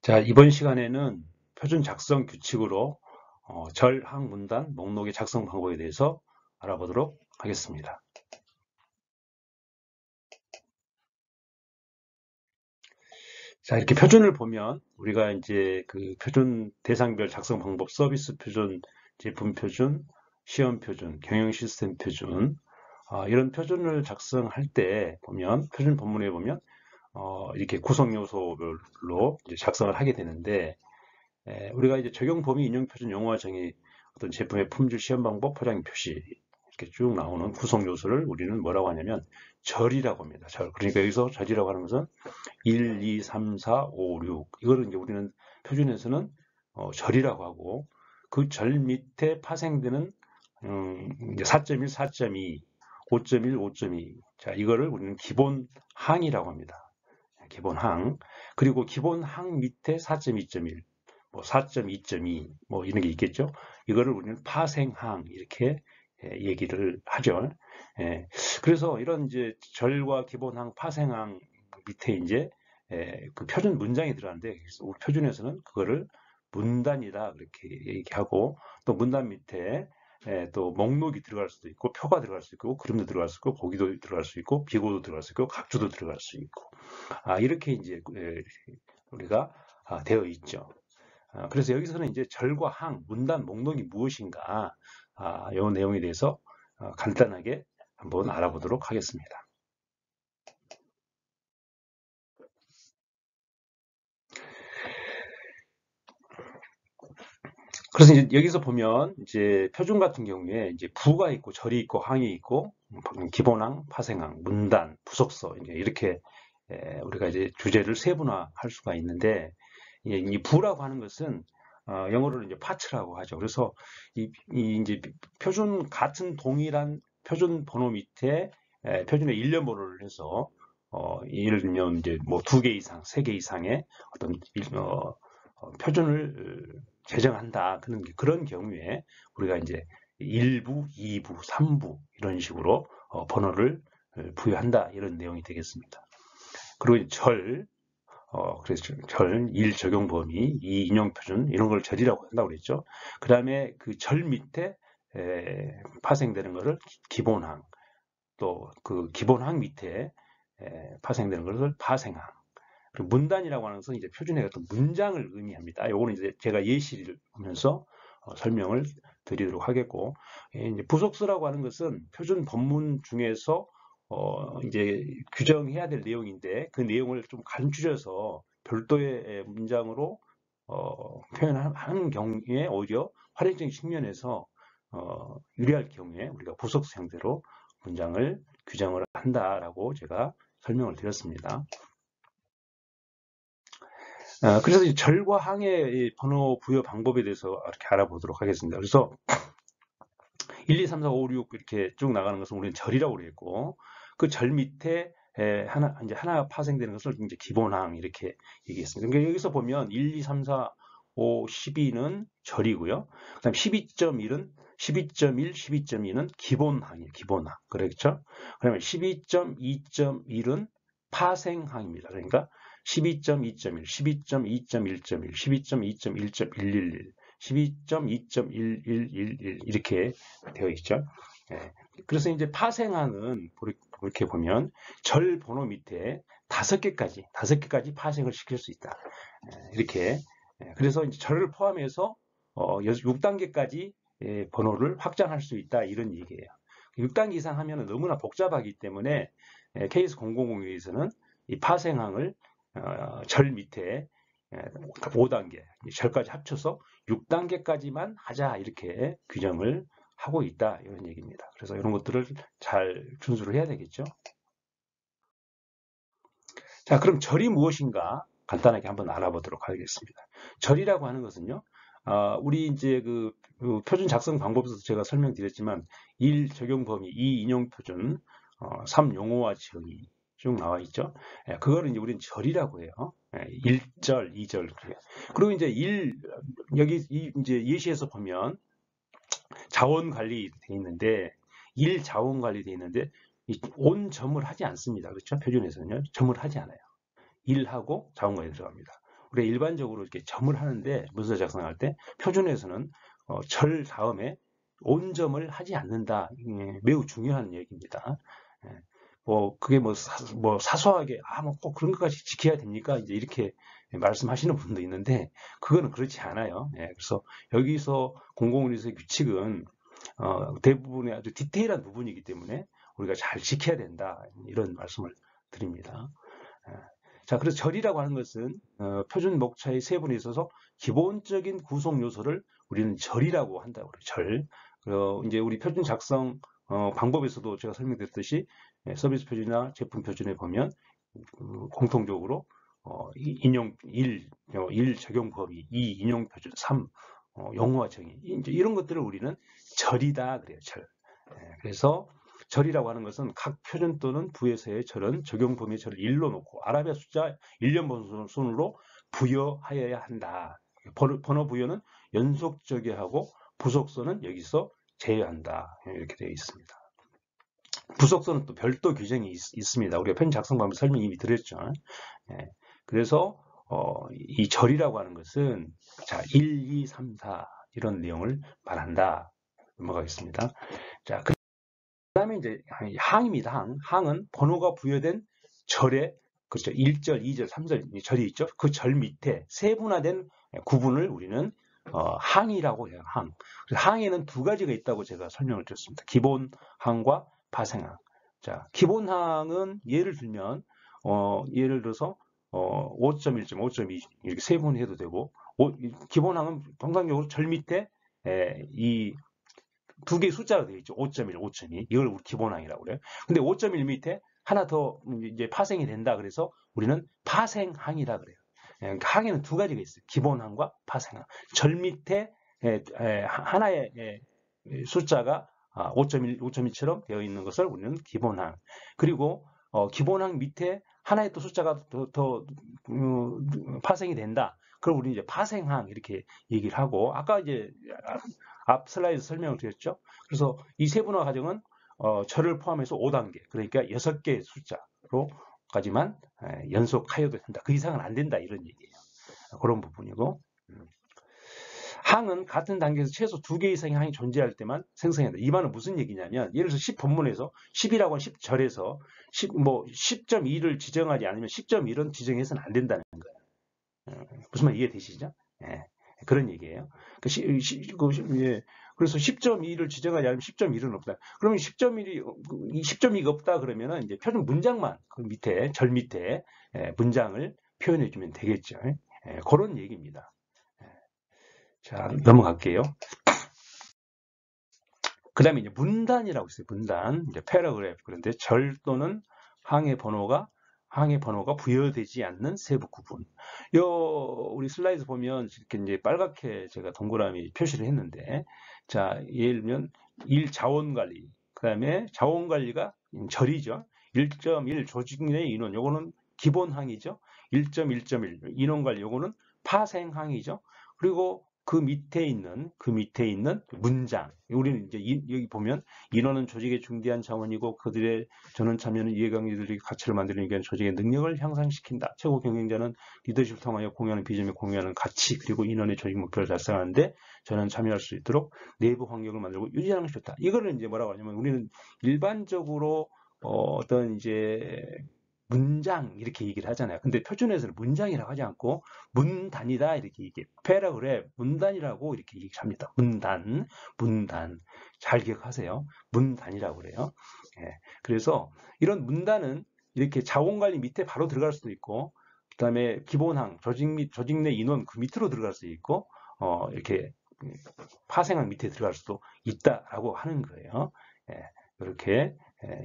자, 이번 시간에는 표준 작성 규칙으로 절, 항, 문단, 목록의 작성 방법에 대해서 알아보도록 하겠습니다. 자, 이렇게 표준을 보면 우리가 이제 그 표준 대상별 작성 방법, 서비스 표준, 제품 표준, 시험 표준, 경영 시스템 표준, 이런 표준을 작성할 때 보면 표준 본문에 보면 이렇게 구성 요소별로 이제 작성을 하게 되는데, 우리가 이제 적용 범위, 인용 표준, 용어와 정의, 어떤 제품의 품질, 시험 방법, 포장 표시 이렇게 쭉 나오는 구성 요소를 우리는 뭐라고 하냐면 절이라고 합니다. 절. 그러니까 여기서 절이라고 하는 것은 1, 2, 3, 4, 5, 6 이거를 이제 우리는 표준에서는 절이라고 하고, 그 절 밑에 파생되는 이제 4.1, 4.2, 5.1, 5.2. 자, 이거를 우리는 기본 항이라고 합니다. 기본 항. 그리고 기본 항 밑에 4.2.1, 뭐 4.2.2, 뭐 이런 게 있겠죠. 이거를 우리는 파생항 이렇게 얘기를 하죠. 예, 그래서 이런 이제 절과 기본항, 파생항 밑에 이제 그 표준 문장이 들어가는데, 그래서 우리 표준에서는 그거를 문단이다 그렇게 얘기하고, 또 문단 밑에 또 목록이 들어갈 수도 있고, 표가 들어갈 수 있고, 그림도 들어갈 수 있고, 보기도 들어갈 수 있고, 비고도 들어갈 수 있고, 각주도 들어갈 수 있고, 이렇게 이제 우리가 되어 있죠. 그래서 여기서는 이제 절과 항, 문단, 목록이 무엇인가, 이 내용에 대해서 간단하게 한번 알아보도록 하겠습니다. 그래서 이제 여기서 보면 이제 표준 같은 경우에 이제 부가 있고 절이 있고 항이 있고, 기본항, 파생항, 문단, 부속서 이제 이렇게 우리가 이제 주제를 세분화할 수가 있는데, 이 부라고 하는 것은 영어로는 이제 파츠라고 하죠. 그래서 이 이제 표준 같은 동일한 표준 번호 밑에 표준의 일련 번호를 해서 예를 들면 이제 뭐 2개 이상, 3개 이상의 어떤 표준을 제정한다. 그런 경우에 우리가 이제 1부, 2부, 3부 이런 식으로 번호를 부여한다. 이런 내용이 되겠습니다. 그리고 그래서 절, 1 적용 범위, 2 인용 표준 이런 걸 절이라고 한다고 그랬죠. 그 다음에 그 절 밑에 파생되는 것을 기본항, 또 그 기본항 밑에 파생되는 것을 파생항. 그리고 문단이라고 하는 것은 이제 표준의 어떤 문장을 의미합니다. 요거는 이제 제가 예시를 보면서 설명을 드리도록 하겠고, 이제 부속서라고 하는 것은 표준 본문 중에서 이제 규정해야 될 내용인데, 그 내용을 좀 간추려서 별도의 문장으로 표현하는 경우에 오히려 활용적인 측면에서 유리할 경우에 우리가 부속서 형태로 문장을 규정을 한다라고 제가 설명을 드렸습니다. 그래서 이 절과 항의 번호 부여 방법에 대해서 이렇게 알아보도록 하겠습니다. 그래서 1, 2, 3, 4, 5, 6 이렇게 쭉 나가는 것은 우리는 절이라고 그랬고, 그 절 밑에 하나 파생되는 것을 이제 기본항 이렇게 얘기했습니다. 그러니까 여기서 보면 1, 2, 3, 4, 5, 12는 절이고요. 그다음 12.1은 12.1, 12.2는 기본항이에요. 기본항. 그렇죠? 그러면 12.2.1은 파생항입니다. 그러니까 12.2.1, 12.2.1.1, 12.2.1.111, 12.2.11111 이렇게 되어 있죠. 그래서 이제 파생항은 이렇게 보면 절 번호 밑에 5개까지 파생을 시킬 수 있다. 이렇게. 그래서 이제 절을 포함해서 6단계까지 번호를 확장할 수 있다. 이런 얘기예요. 6단계 이상 하면 너무나 복잡하기 때문에 케이스 000에서는 이 파생항을 절 밑에 5단계, 절까지 합쳐서 6단계까지만 하자 이렇게 규정을 하고 있다 이런 얘기입니다. 그래서 이런 것들을 잘 준수를 해야 되겠죠. 자, 그럼 절이 무엇인가 간단하게 한번 알아보도록 하겠습니다. 절이라고 하는 것은요, 우리 이제 그 표준 작성 방법에서 제가 설명드렸지만 1 적용 범위, 2 인용 표준, 3 용어와 정의 쭉 나와 있죠. 그거를 이제 우리는 절이라고 해요. 1절, 2절. 그리고 이제 여기 이제 예시에서 보면 자원 관리 돼 있는데, 1 자원 관리 돼 있는데 온 점을 하지 않습니다. 그렇죠? 표준에서는요. 점을 하지 않아요. 일하고 자원관이 들어갑니다. 우리가 일반적으로 이렇게 점을 하는데 문서 작성할 때 표준에서는 절 다음에 온점을 하지 않는다. 매우 중요한 얘기입니다. 예, 그게 뭐 사소하게 뭐 꼭 그런 것까지 지켜야 됩니까? 이제 이렇게 말씀하시는 분도 있는데 그거는 그렇지 않아요. 그래서 여기서 공공의료의 규칙은 대부분의 아주 디테일한 부분이기 때문에 우리가 잘 지켜야 된다. 이런 말씀을 드립니다. 예. 자, 그래서 절이라고 하는 것은 표준 목차의 세분에 있어서 기본적인 구성 요소를 우리는 절이라고 한다고 그래요. 절. 이제 우리 표준 작성 방법에서도 제가 설명드렸듯이 서비스 표준이나 제품 표준에 보면 공통적으로 인용 1 적용 범위, 2 인용 표준, 3 용어와 정의 이제 이런 것들을 우리는 절이다 그래요. 절. 그래서 절이라고 하는 것은 각 표준 또는 부에서의 절은 적용 범위의 절을 1로 놓고 아라비아 숫자 1년 번순으로 부여하여야 한다. 번호 부여는 연속적이하고 부속서는 여기서 제외한다. 이렇게 되어 있습니다. 부속서는 또 별도 규정이 있습니다. 우리가 편 작성 방법 설명 이미 드렸죠. 그래서 이 절이라고 하는 것은 자 1, 2, 3, 4 이런 내용을 말한다. 넘어가겠습니다. 자, 그다음에 이제 항입니다. 항은 번호가 부여된 절에 그렇죠. 1절, 2절, 3절 절이 있죠. 그 절 밑에 세분화된 구분을 우리는 항이라고 해요. 항. 항에는 두 가지가 있다고 제가 설명을 드렸습니다. 기본 항과 파생항. 자, 기본 항은 예를 들면 예를 들어서 5.1점, 5.2 이렇게 세분해도 되고 기본 항은 통상적으로 절 밑에 이 두 개의 숫자가 되어 있죠. 5.1, 5.2. 이걸 우리 기본항이라고 그래요. 근데 5.1 밑에 하나 더 이제 파생이 된다. 그래서 우리는 파생항이라 그래요. 그러니까 항에는 두 가지가 있어요. 기본항과 파생항. 절 밑에 하나의 숫자가 5.1, 5.2처럼 되어 있는 것을 우리는 기본항. 그리고 기본항 밑에 하나의 또 숫자가 더 파생이 된다. 그럼 우리는 이제 파생항 이렇게 얘기를 하고 아까 이제 앞 슬라이드 설명을 드렸죠. 그래서 이 세분화 과정은 절을 포함해서 5단계, 그러니까 6개의 숫자로까지만 연속하여도 된다. 그 이상은 안 된다 이런 얘기예요. 그런 부분이고 항은 같은 단계에서 최소 2개 이상의 항이 존재할 때만 생성한다. 이 말은 무슨 얘기냐면 예를 들어서 10본문에서 10이라고 하는 10절에서 10.2를 지정하지 않으면 10.1은 지정해서는 안 된다는 거예요. 무슨 말 이해되시죠? 그런 얘기예요. 그래서 10.2를 지정하지 않으면 10.1은 없다. 그러면 10.2가 없다 그러면은 이제 표준 문장만 그 밑에 절 밑에 문장을 표현해 주면 되겠죠. 그런 얘기입니다. 자, 넘어갈게요. 그 다음에 이제 문단이라고 있어요. 문단. 이제 패러그래프. 그런데 절 또는 항의 번호가 부여되지 않는 세부 구분. 우리 슬라이드 보면 이렇게 이제 빨갛게 제가 동그라미 표시를 했는데, 자, 예를 들면 자원 관리. 그 다음에 자원 관리가 절이죠. 1.1 조직 내 인원. 요거는 기본 항이죠. 1.1.1 인원 관리. 요거는 파생 항이죠. 그리고 그 밑에 있는 문장. 우리는 이제 여기 보면 인원은 조직의 중대한 자원이고 그들의 전원 참여는 이해관계들이 가치를 만드는 위한 조직의 능력을 향상시킨다. 최고 경영자는 리더십을 통하여 공유하는 비전을 공유하는 가치 그리고 인원의 조직 목표를 달성하는데 전원 참여할 수 있도록 내부 환경을 만들고 유지하는 것이 좋다. 이거를 이제 뭐라고 하냐면 우리는 일반적으로 어떤 이제 문장 이렇게 얘기를 하잖아요. 근데 표준에서는 문장이라고 하지 않고 문단이다 이렇게 얘기해요. 패러그래프 문단이라고 이렇게 얘기합니다. 문단 잘 기억하세요. 문단이라고 그래요. 그래서 이런 문단은 이렇게 자원관리 밑에 바로 들어갈 수도 있고 그다음에 기본항 조직 내 인원 그 밑으로 들어갈 수 있고 이렇게 파생항 밑에 들어갈 수도 있다라고 하는 거예요. 이렇게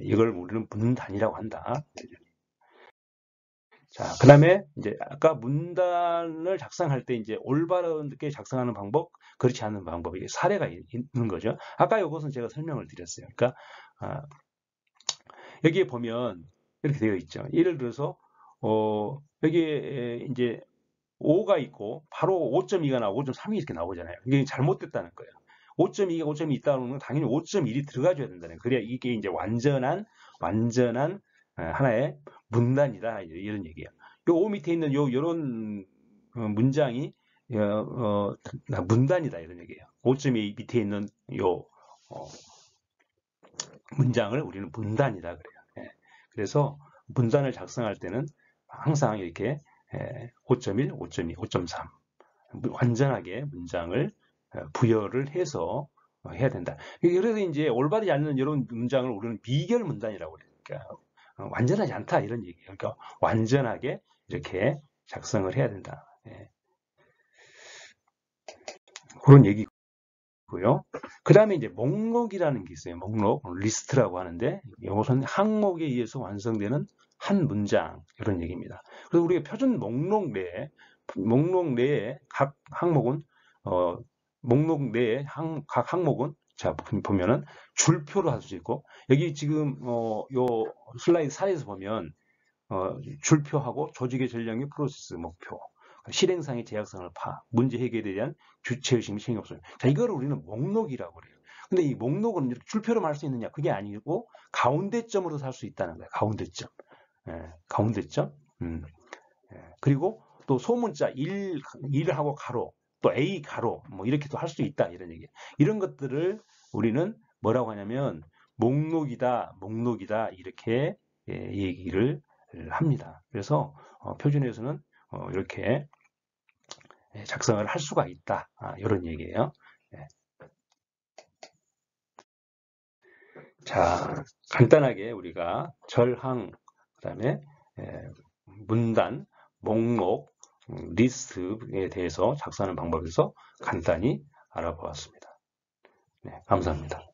이걸 우리는 문단이라고 한다. 자, 그 다음에 이제 아까 문단을 작성할 때 이제 올바르게 작성하는 방법, 그렇지 않은 방법, 이게 사례가 있는 거죠. 아까 이것은 제가 설명을 드렸어요. 그러니까, 여기에 보면 이렇게 되어 있죠. 예를 들어서, 여기에 이제 5가 있고 바로 5.2가 나오고 5.3이 이렇게 나오잖아요. 이게 잘못됐다는 거예요. 5.2가 5.2 있다 그러면 당연히 5.1이 들어가줘야 된다는. 그래야 이게 이제 완전한 하나의 문단이다 이런 얘기예요. 요 5 밑에 있는 요런 문장이 문단이다 이런 얘기예요. 5.2 밑에 있는 요 문장을 우리는 문단이다 그래요. 예. 그래서 문단을 작성할 때는 항상 이렇게 5.1, 5.2, 5.3 완전하게 문장을 부여를 해서 해야 된다. 그래서 이제 올바르지 않는 이런 문장을 우리는 미결 문단이라고 그래요. 그러니까 완전하지 않다 이런 얘기예요. 그러니까 완전하게 이렇게 작성을 해야 된다. 예. 그런 얘기고요. 그 다음에 이제 목록이라는 게 있어요. 목록, 리스트라고 하는데 이것은 항목에 의해서 완성되는 한 문장 이런 얘기입니다. 그래서 우리가 표준 목록 내에 각 항목은 목록 내에 각 항목은 자 보면은 줄표로 할 수 있고 여기 지금 요 슬라이드 4에서 보면 줄표하고 조직의 전략의 프로세스 목표 실행상의 제약성을 문제 해결에 대한 주체의식이 생각 없어요. 자, 이거를 우리는 목록이라고 그래요. 근데 이 목록은 이렇게 줄표로 할 수 있느냐? 그게 아니고 가운데점으로 할 수 있다는 거예요. 가운데점. 가운데점. 그리고 또 소문자 1하고 가로, 또 A 가로, 뭐 이렇게도 할 수 있다. 이런 얘기예요. 이런 것들을 우리는 뭐라고 하냐면 목록이다, 이렇게 얘기를 합니다. 그래서 표준에서는 이렇게 작성을 할 수가 있다. 이런 얘기예요. 자, 간단하게 우리가 절항, 그다음에 문단, 목록, 리스트에 대해서 작성하는 방법에서 간단히 알아보았습니다. 네, 감사합니다.